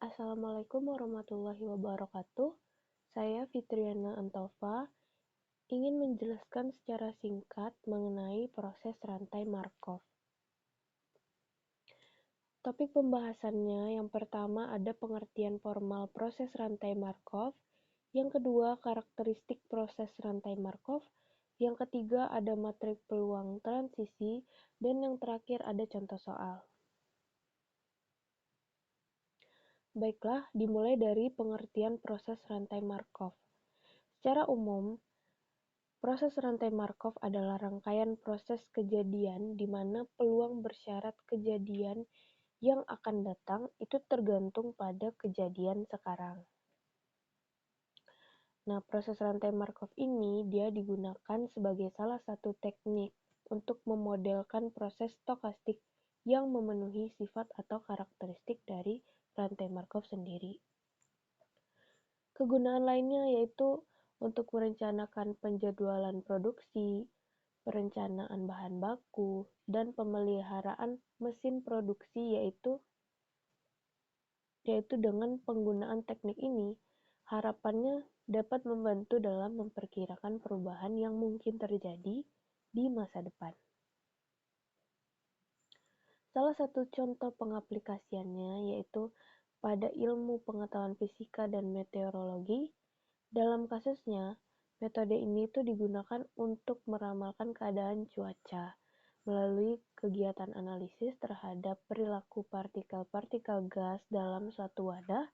Assalamualaikum warahmatullahi wabarakatuh. Saya Fitriana Antova ingin menjelaskan secara singkat mengenai proses rantai Markov. Topik pembahasannya yang pertama ada pengertian formal proses rantai Markov, yang kedua karakteristik proses rantai Markov, yang ketiga ada matrik peluang transisi, dan yang terakhir ada contoh soal. Baiklah, dimulai dari pengertian proses rantai Markov. Secara umum, proses rantai Markov adalah rangkaian proses kejadian di mana peluang bersyarat kejadian yang akan datang itu tergantung pada kejadian sekarang. Nah, proses rantai Markov ini dia digunakan sebagai salah satu teknik untuk memodelkan proses stokastik yang memenuhi sifat atau karakteristik dari rantai Markov sendiri. Kegunaan lainnya yaitu untuk merencanakan penjadwalan produksi, perencanaan bahan baku, dan pemeliharaan mesin produksi yaitu dengan penggunaan teknik ini, harapannya dapat membantu dalam memperkirakan perubahan yang mungkin terjadi di masa depan. Salah satu contoh pengaplikasiannya yaitu pada ilmu pengetahuan fisika dan meteorologi. Dalam kasusnya, metode ini digunakan untuk meramalkan keadaan cuaca melalui kegiatan analisis terhadap perilaku partikel-partikel gas dalam suatu wadah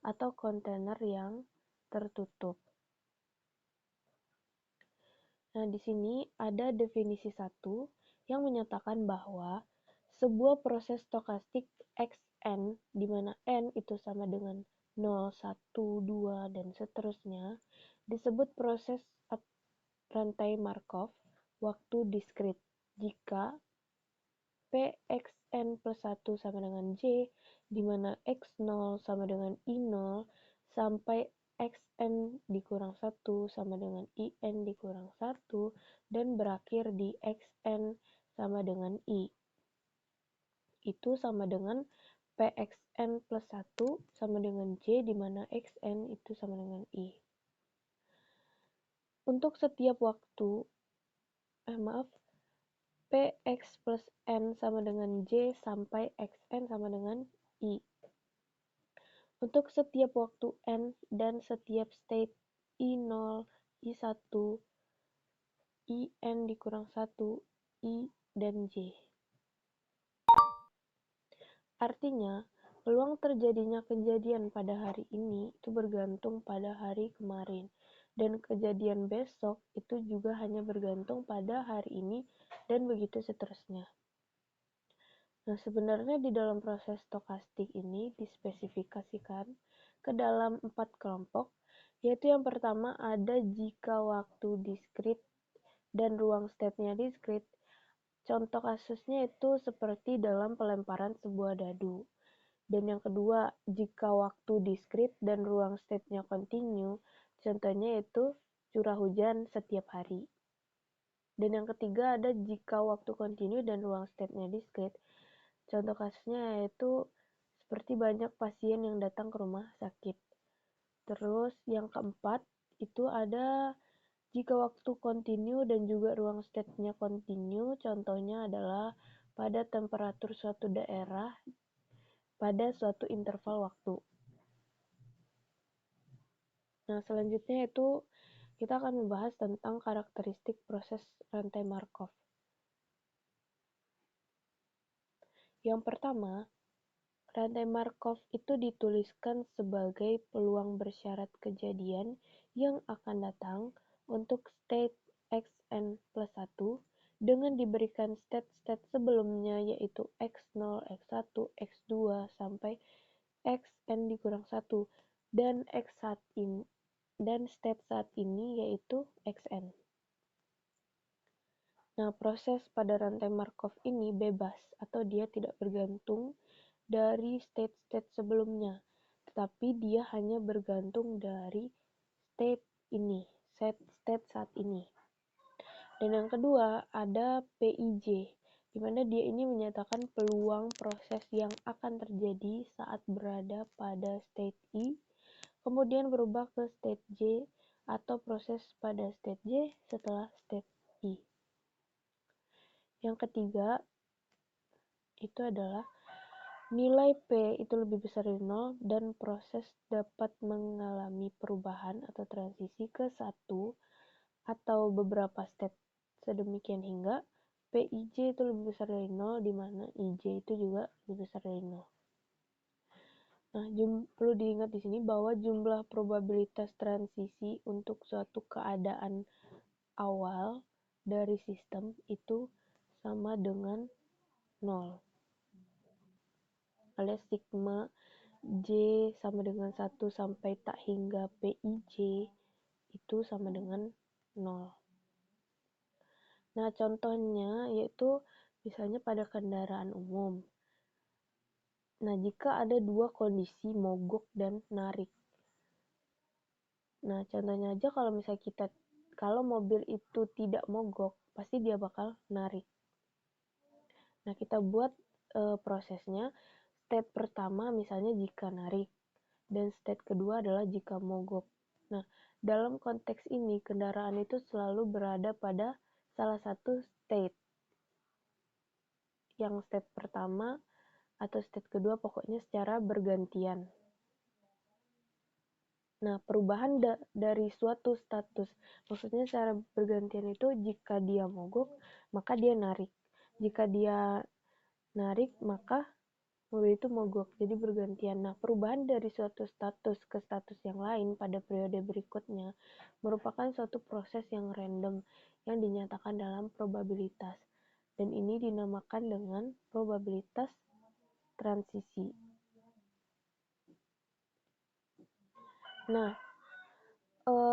atau kontainer yang tertutup. Nah, di sini ada definisi 1 yang menyatakan bahwa sebuah proses stokastik Xn, di mana N itu sama dengan 0, 1, 2, dan seterusnya, disebut proses rantai Markov waktu diskrit jika Pxn plus 1 sama dengan J, di mana X0 sama dengan I0, sampai Xn dikurang 1 sama dengan In dikurang 1, dan berakhir di Xn sama dengan I. Itu sama dengan Pxn plus 1 sama dengan J, di mana Xn itu sama dengan I. Untuk setiap waktu, Px plus N sama dengan J sampai Xn sama dengan I. Untuk setiap waktu N dan setiap state I0, I1, In dikurang 1, I, dan J. Artinya, peluang terjadinya kejadian pada hari ini itu bergantung pada hari kemarin, dan kejadian besok itu juga hanya bergantung pada hari ini, dan begitu seterusnya. Nah, sebenarnya di dalam proses stokastik ini dispesifikasikan ke dalam 4 kelompok, yaitu yang pertama ada jika waktu diskrit dan ruang state-nya diskrit. Contoh kasusnya itu seperti dalam pelemparan sebuah dadu. Dan yang kedua, jika waktu diskrit dan ruang state-nya kontinu, contohnya itu curah hujan setiap hari. Dan yang ketiga ada jika waktu kontinu dan ruang state-nya diskrit. Contoh kasusnya yaitu seperti banyak pasien yang datang ke rumah sakit. Terus yang keempat itu ada jika waktu kontinu dan juga ruang state-nya kontinu, contohnya adalah pada temperatur suatu daerah pada suatu interval waktu. Nah, selanjutnya itu kita akan membahas tentang karakteristik proses rantai Markov. Yang pertama, rantai Markov itu dituliskan sebagai peluang bersyarat kejadian yang akan datang untuk state Xn plus 1 dengan diberikan state-state sebelumnya yaitu X0, X1, X2, sampai Xn dikurang 1 dan state saat ini yaitu Xn. Nah, proses pada rantai Markov ini bebas atau dia tidak bergantung dari state-state sebelumnya, tetapi dia hanya bergantung dari state ini, state saat ini. Dan yang kedua ada PIJ. di mana dia ini menyatakan peluang proses yang akan terjadi saat berada pada state I, kemudian berubah ke state J, atau proses pada state J setelah state I. Yang ketiga, itu adalah nilai P itu lebih besar dari 0 dan proses dapat mengalami perubahan atau transisi ke satu atau beberapa state sedemikian hingga PIJ itu lebih besar dari 0, di mana IJ itu juga lebih besar dari 0. Nah, perlu diingat di sini bahwa jumlah probabilitas transisi untuk suatu keadaan awal dari sistem itu sama dengan 0. Alias sigma J sama dengan 1 sampai tak hingga PIJ itu sama dengan 0. Nah, contohnya yaitu misalnya pada kendaraan umum. Nah, jika ada dua kondisi mogok dan narik. Nah, contohnya aja kalau mobil itu tidak mogok, pasti dia bakal narik. Nah, kita buat prosesnya. Step pertama misalnya jika narik, dan step kedua adalah jika mogok. Nah, dalam konteks ini kendaraan itu selalu berada pada salah satu state. Yang step pertama atau step kedua pokoknya secara bergantian. Nah, perubahan dari suatu status, maksudnya secara bergantian itu jika dia mogok, maka dia narik. Jika dia narik, maka mobil itu mogok, jadi bergantian. Nah, perubahan dari suatu status ke status yang lain pada periode berikutnya merupakan suatu proses yang random yang dinyatakan dalam probabilitas. Dan ini dinamakan dengan probabilitas transisi. Nah,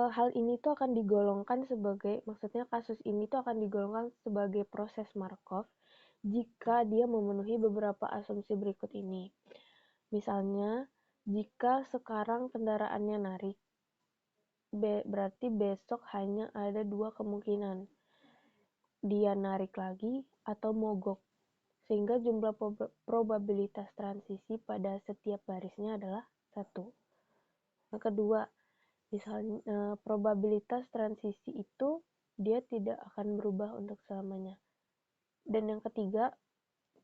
hal ini tuh akan digolongkan sebagai, maksudnya kasus ini tuh akan digolongkan sebagai proses Markov jika dia memenuhi beberapa asumsi berikut ini. Misalnya, jika sekarang kendaraannya narik, berarti besok hanya ada dua kemungkinan. Dia narik lagi atau mogok. Sehingga jumlah probabilitas transisi pada setiap barisnya adalah 1. Yang kedua, misalnya probabilitas transisi itu dia tidak akan berubah untuk selamanya. Dan yang ketiga,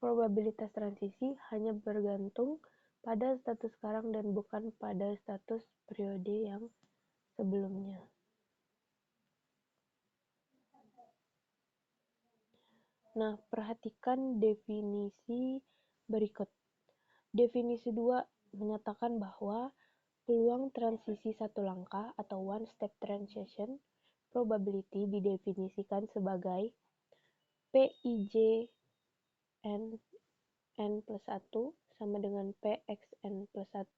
probabilitas transisi hanya bergantung pada status sekarang dan bukan pada status periode yang sebelumnya. Nah, perhatikan definisi berikut. Definisi 2 menyatakan bahwa peluang transisi satu langkah atau one step transition probability didefinisikan sebagai PIJ n plus 1 sama dengan PXN plus 1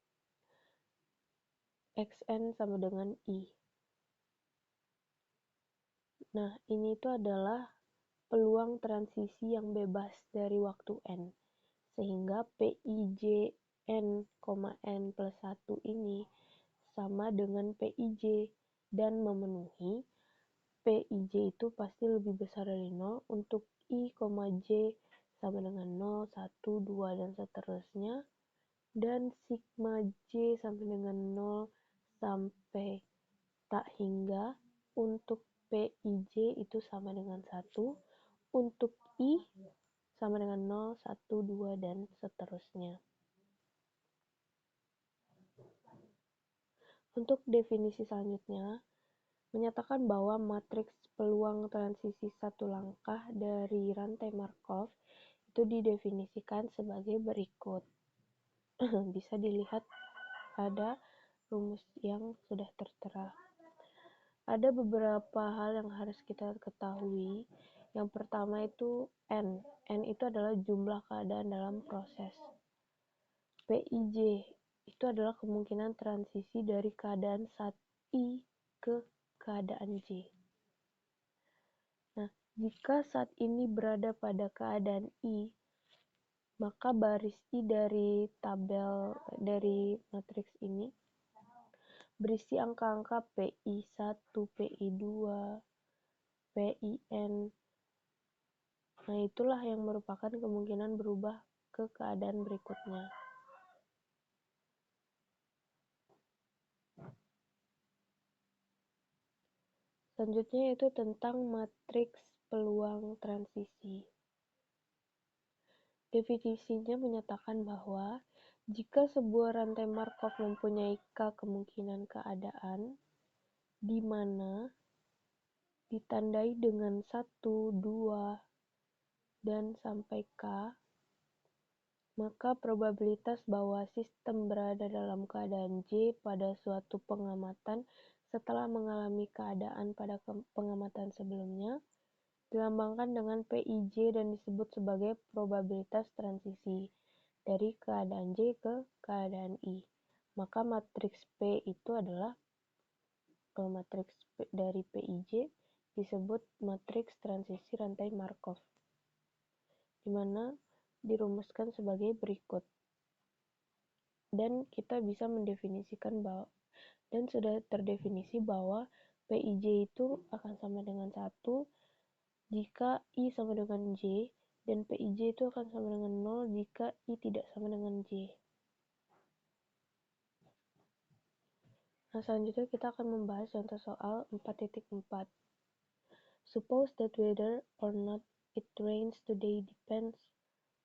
XN sama dengan I. Nah, ini itu adalah peluang transisi yang bebas dari waktu N. Sehingga PIJ n, plus 1 ini sama dengan PIJ dan memenuhi PIJ itu pasti lebih besar dari 0 untuk I, J sama dengan 0, 1, 2, dan seterusnya. Dan sigma J sama dengan 0 sampai tak hingga untuk PIJ itu sama dengan 1, untuk I sama dengan 0, 1, 2, dan seterusnya. Untuk definisi selanjutnya, menyatakan bahwa matriks peluang transisi satu langkah dari rantai Markov itu didefinisikan sebagai berikut. Bisa dilihat pada rumus yang sudah tertera. Ada beberapa hal yang harus kita ketahui. Yang pertama itu N. N itu adalah jumlah keadaan dalam proses. PIJ itu adalah kemungkinan transisi dari keadaan saat I ke keadaan J. Nah, jika saat ini berada pada keadaan I, maka baris I dari matriks ini berisi angka-angka PI1, PI2, PIN, Nah, itulah yang merupakan kemungkinan berubah ke keadaan berikutnya. Selanjutnya yaitu tentang matriks peluang transisi. Definisinya menyatakan bahwa jika sebuah rantai Markov mempunyai kemungkinan keadaan di mana ditandai dengan 1, 2, dan sampai K, maka probabilitas bahwa sistem berada dalam keadaan J pada suatu pengamatan setelah mengalami keadaan pada pengamatan sebelumnya dilambangkan dengan PIJ dan disebut sebagai probabilitas transisi dari keadaan J ke keadaan I. Maka matriks P itu adalah matriks dari PIJ disebut matriks transisi rantai Markov, di mana dirumuskan sebagai berikut. Dan kita bisa mendefinisikan bahwa, dan sudah terdefinisi bahwa PIJ itu akan sama dengan 1 jika I sama dengan J, dan PIJ itu akan sama dengan 0 jika I tidak sama dengan J. Nah, selanjutnya kita akan membahas contoh soal 4.4. Suppose that whether or not it rains today depends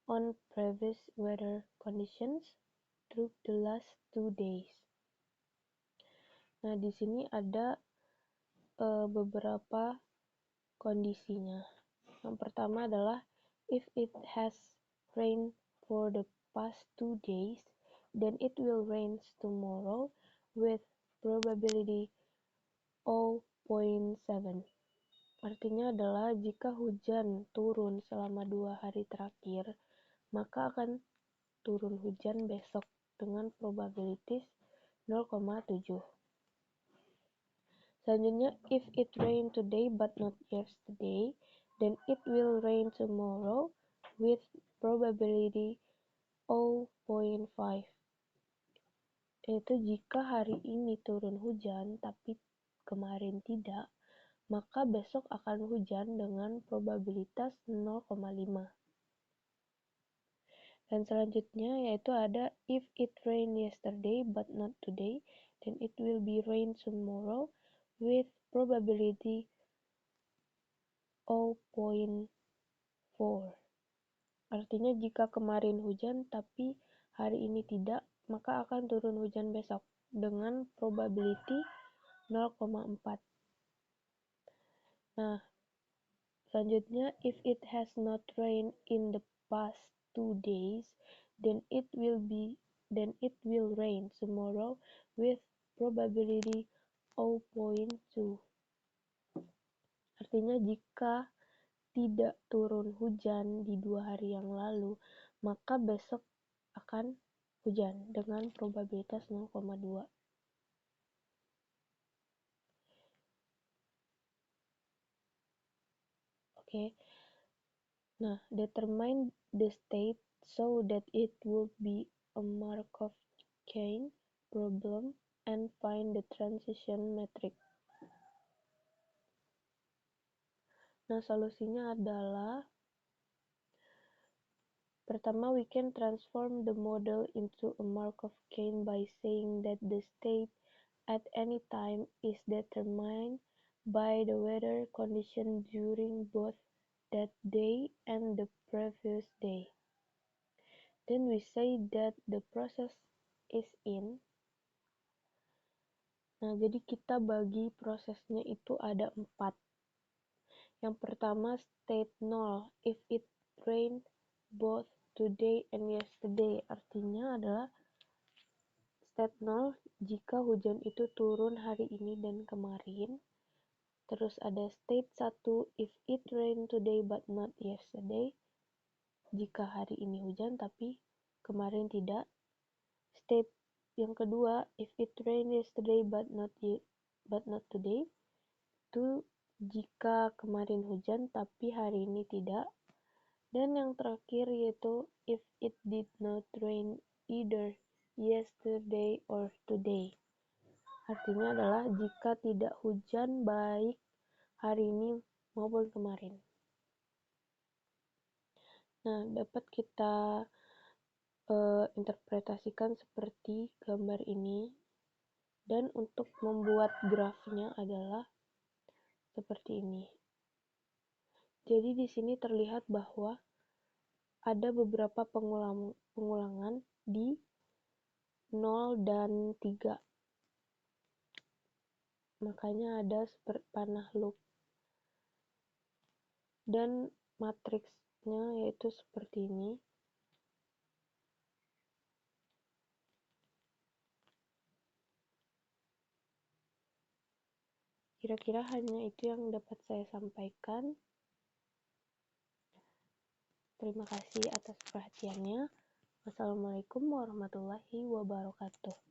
on previous weather conditions through the last 2 days. Nah, di sini ada beberapa kondisinya. Yang pertama adalah if it has rained for the past 2 days, then it will rain tomorrow with probability 0.7. Artinya adalah jika hujan turun selama 2 hari terakhir, maka akan turun hujan besok dengan probabilitas 0,7. Selanjutnya, if it rain today but not yesterday, then it will rain tomorrow with probability 0.5. Yaitu jika hari ini turun hujan tapi kemarin tidak, maka besok akan hujan dengan probabilitas 0,5. Dan selanjutnya yaitu ada if it rained yesterday but not today, then it will be rain tomorrow with probability 0.4. Artinya jika kemarin hujan tapi hari ini tidak, maka akan turun hujan besok dengan probability 0,4. Nah, selanjutnya, if it has not rained in the past 2 days, then it will rain tomorrow with probability 0.2. Artinya jika tidak turun hujan di 2 hari yang lalu, maka besok akan hujan dengan probabilitas 0,2. Oke. Nah, determine the state so that it would be a Markov-Chain problem and find the transition metric. Nah, solusinya adalah pertama, we can transform the model into a Markov chain by saying that the state at any time is determined by the weather condition during both that day and the previous day. Then we say that the process is in. Nah, jadi kita bagi prosesnya itu ada 4. Yang pertama, state 0. If it rained both today and yesterday. Artinya adalah state 0 jika hujan itu turun hari ini dan kemarin. Terus ada state 1. If it rained today but not yesterday. Jika hari ini hujan tapi kemarin tidak. State yang kedua, if it rained yesterday but not today. Itu jika kemarin hujan tapi hari ini tidak. Dan yang terakhir yaitu if it did not rain either yesterday or today. Artinya adalah jika tidak hujan baik hari ini maupun kemarin. Nah, dapat kita interpretasikan seperti gambar ini, dan untuk membuat grafnya adalah seperti ini. Jadi di sini terlihat bahwa ada beberapa pengulangan di 0 dan 3. Makanya ada seperti panah loop. Dan matriksnya yaitu seperti ini. Kira-kira hanya itu yang dapat saya sampaikan. Terima kasih atas perhatiannya. Wassalamualaikum warahmatullahi wabarakatuh.